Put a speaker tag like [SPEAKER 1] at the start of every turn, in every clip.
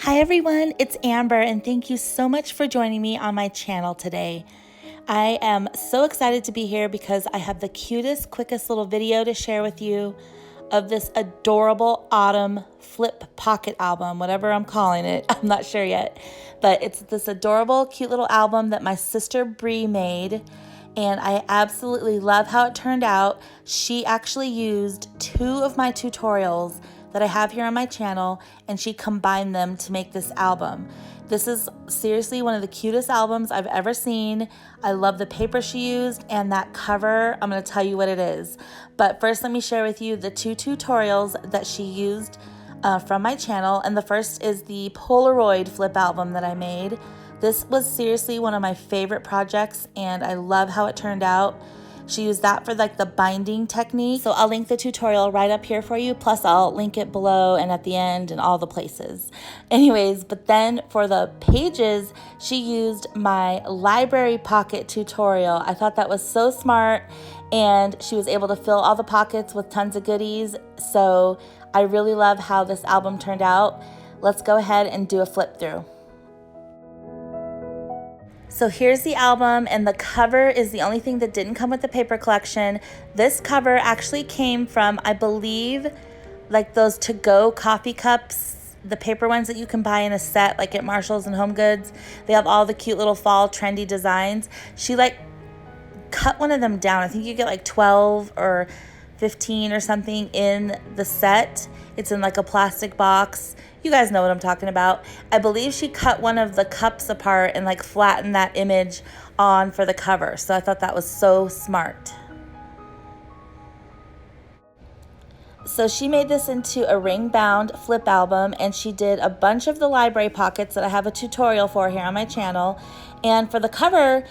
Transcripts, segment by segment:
[SPEAKER 1] Hi everyone, it's Amber and thank you so much for joining me on my channel today. I am so excited to be here because I have the cutest, quickest little video to share with you of this adorable autumn flip pocket album, whatever I'm calling it. I'm not sure yet, but it's this adorable, cute little album that my sister Bree made. And I absolutely love how it turned out. She actually used 2 of my tutorials that I have here on my channel, and she combined them to make this album. This is seriously one of the cutest albums I've ever seen. I love the paper she used and that cover. I'm going to tell you what it is. But first, let me share with you the 2 tutorials that she used from my channel. And the first is the Polaroid flip album that I made. This was seriously one of my favorite projects, and I love how it turned out. She used that for like the binding technique. So I'll link the tutorial right up here for you. Plus I'll link it below and at the end and all the places. Anyways, but then for the pages, she used my library pocket tutorial. I thought that was so smart, and she was able to fill all the pockets with tons of goodies. So I really love how this album turned out. Let's go ahead and do a flip through. So here's the album, and the cover is the only thing that didn't come with the paper collection. This cover actually came from, I believe, like those to-go coffee cups, the paper ones that you can buy in a set, like at Marshall's and Home Goods. They have all the cute little fall trendy designs. She like cut one of them down. I think you get like 12 or 15 or something in the set. It's in like a plastic box. You guys know what I'm talking about. I believe she cut one of the cups apart and like flattened that image on for the cover. So I thought that was so smart. So she made this into a ring-bound flip album, and she did a bunch of the library pockets that I have a tutorial for here on my channel. And for the cover,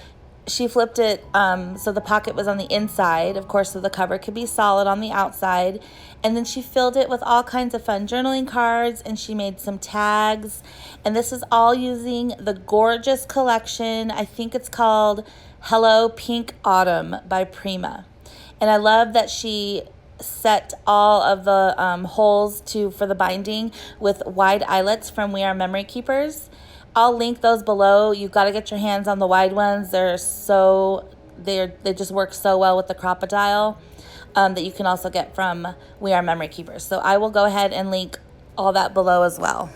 [SPEAKER 1] she flipped it so the pocket was on the inside, of course, so the cover could be solid on the outside. And then she filled it with all kinds of fun journaling cards, and she made some tags. And this is all using the gorgeous collection. I think it's called Hello Pink Autumn by Prima. And I love that she set all of the holes for the binding with wide eyelets from We Are Memory Keepers. I'll link those below. You've got to get your hands on the wide ones. They just work so well with the Cropodile that you can also get from We Are Memory Keepers. So I will go ahead and link all that below as well.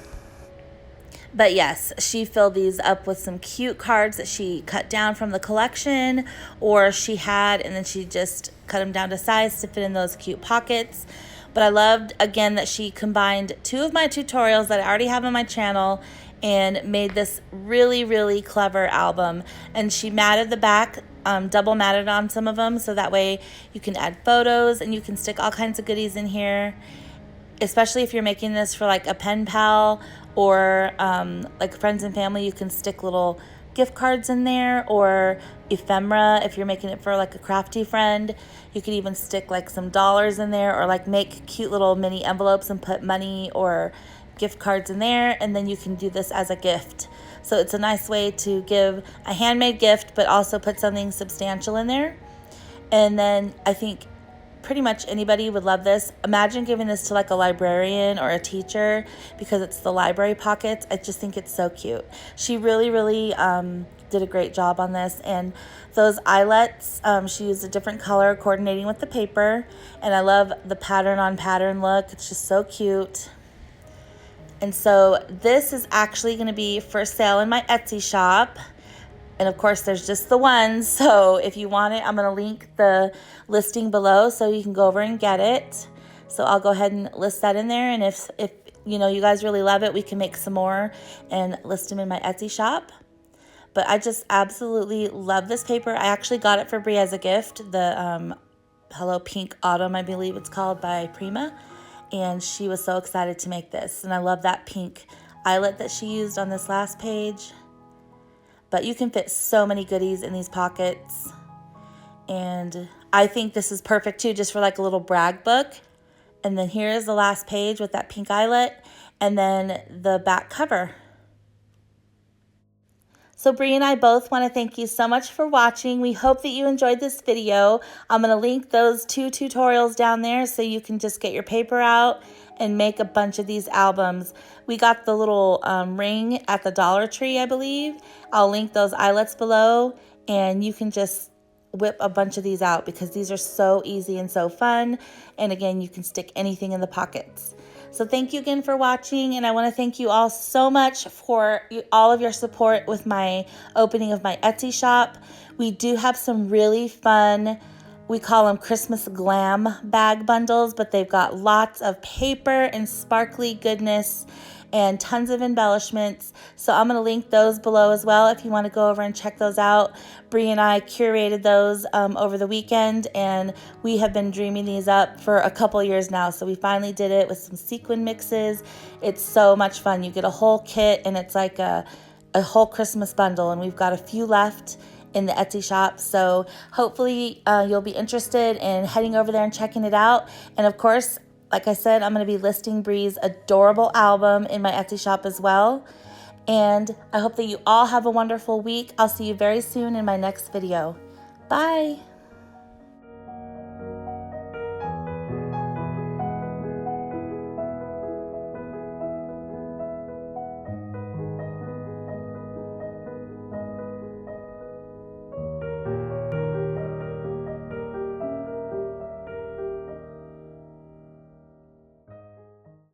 [SPEAKER 1] But yes, she filled these up with some cute cards that she cut down from the collection, or she had, and then she just cut them down to size to fit in those cute pockets. But I loved, again, that she combined 2 of my tutorials that I already have on my channel and made this really, really clever album. And she matted the back, double matted on some of them, so that way you can add photos and you can stick all kinds of goodies in here, especially if you're making this for like a pen pal or like friends and family. You can stick little gift cards in there, or ephemera if you're making it for like a crafty friend. You could even stick like some dollars in there, or like make cute little mini envelopes and put money or gift cards in there, and then you can do this as a gift. So it's a nice way to give a handmade gift but also put something substantial in there. And then I think pretty much anybody would love this. Imagine giving this to like a librarian or a teacher, because it's the library pockets. I just think it's so cute. She really did a great job on this. And those eyelets, she used a different color coordinating with the paper, and I love the pattern on pattern look. It's just so cute. And so this is actually going to be for sale in my Etsy shop. And of course, there's just the one. So if you want it, I'm going to link the listing below so you can go over and get it. So I'll go ahead and list that in there. And if you guys really love it, we can make some more and list them in my Etsy shop. But I just absolutely love this paper. I actually got it for Brie as a gift. The Hello Pink Autumn, I believe it's called, by Prima. And she was so excited to make this. And I love that pink eyelet that she used on this last page. But you can fit so many goodies in these pockets. And I think this is perfect too, just for like a little brag book. And then here is the last page with that pink eyelet, and then the back cover. So Bree and I both want to thank you so much for watching. We hope that you enjoyed this video. I'm going to link those 2 tutorials down there so you can just get your paper out and make a bunch of these albums. We got the little ring at the Dollar Tree, I believe. I'll link those eyelets below, and you can just whip a bunch of these out because these are so easy and so fun. And again, you can stick anything in the pockets. So thank you again for watching, and I want to thank you all so much for all of your support with my opening of my Etsy shop. We do have some really fun, we call them Christmas glam bag bundles, but they've got lots of paper and sparkly goodness and tons of embellishments. So I'm going to link those below as well if you want to go over and check those out. Bree and I curated those over the weekend, and we have been dreaming these up for a couple years now. So we finally did it with some sequin mixes. It's so much fun. You get a whole kit, and it's like a whole Christmas bundle, and we've got a few left in the Etsy shop. So hopefully you'll be interested in heading over there and checking it out. And of course, like I said, I'm going to be listing Bree's adorable album in my Etsy shop as well. And I hope that you all have a wonderful week. I'll see you very soon in my next video. Bye.